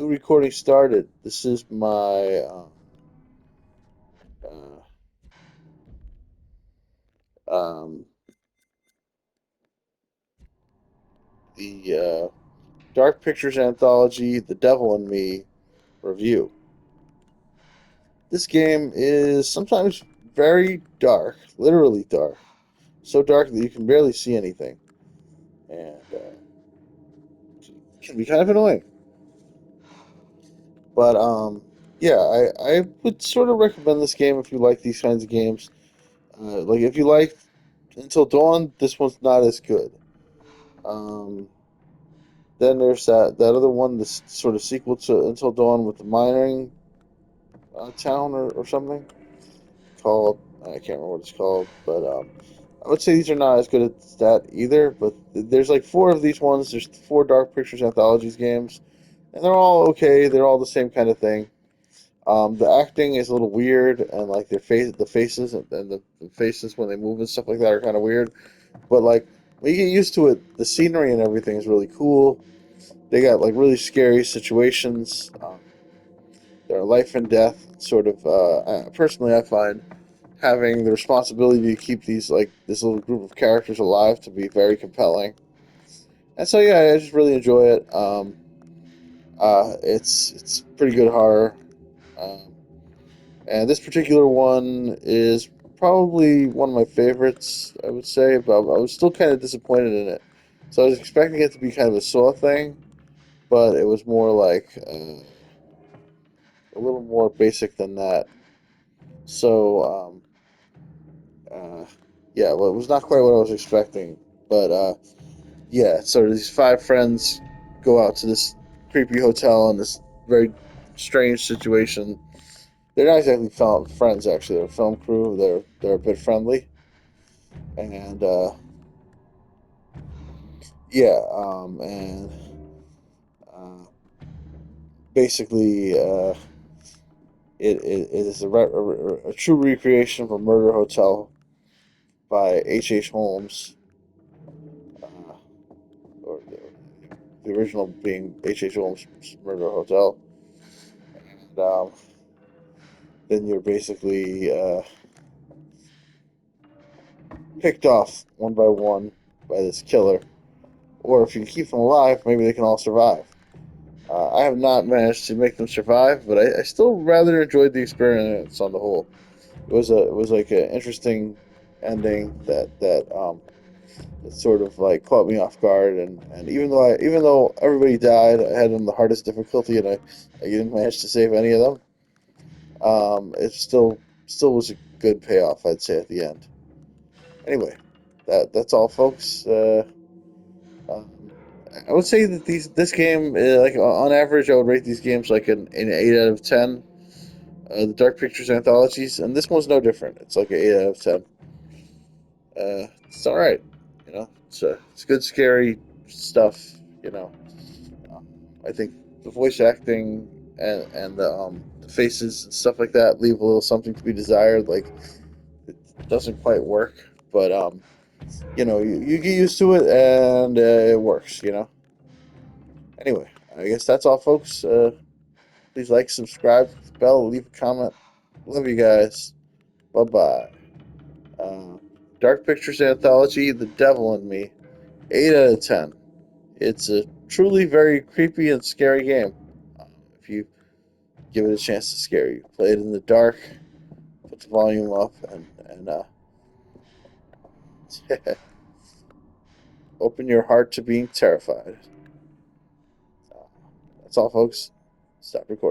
New recording started. This is my uh, um, the Dark Pictures Anthology, The Devil in Me review. This game is sometimes very dark, literally dark, so dark that you can barely see anything, and can be kind of annoying. But yeah, I would sort of recommend this game if you like these kinds of games. Like if you like Until Dawn, this one's not as good. Um, Then there's that other one, this sort of sequel to Until Dawn with the mining town or something called. I can't remember what it's called, but I would say these are not as good as that either. But there's like four of these ones. There's four Dark Pictures Anthologies games, and they're all okay. They're all the same kind of thing. The acting is a little weird, and like the faces and the faces when they move and stuff like that are kind of weird. But like when you get used to it, the scenery and everything is really cool. They got like really scary situations. They're life and death sort of. Personally, I find having the responsibility to keep these like this little group of characters alive to be very compelling. And so yeah, I just really enjoy it. It's pretty good horror. Um, and this particular one is probably one of my favorites. I would say, but I was still kind of disappointed in it. So I was expecting it to be kind of a Saw thing, but it was more like a little more basic than that. So, yeah, well, it was not quite what I was expecting. But yeah, so these five friends go out to this creepy hotel in this very strange situation. They're not exactly friends, actually. They're a film crew. They're a bit friendly, and yeah, and uh, basically, it is a true recreation of a murder hotel by H. Holmes, uh, or the original being H. Holmes' Murder Hotel. And then you're basically picked off one by one by this killer. Or if you keep them alive, maybe they can all survive. I have not managed to make them survive, but I still rather enjoyed the experience on the whole. It was like an interesting ending that sort of like caught me off guard, and even though everybody died, I had on the hardest difficulty, and I didn't manage to save any of them. It still was a good payoff, I'd say, at the end. Anyway, that's all, folks. Um, I would say that this game, like on average, I would rate these games like an 8 out of 10. The Dark Pictures anthologies, and this one's no different. It's like an 8 out of 10. It's all right, it's good scary stuff. You know, um, I think the voice acting and the faces and stuff like that leave a little something to be desired. Like it doesn't quite work, but you get used to it and it works. Anyway, I guess that's all, folks. Please like, subscribe, bell, leave a comment. Love you guys. Bye bye. Uh, Dark Pictures Anthology, The Devil in Me, 8 out of 10. It's a truly very creepy and scary game. If you give it a chance to scare you, play it in the dark, put the volume up, and open your heart to being terrified. Uh, that's all, folks. Stop recording.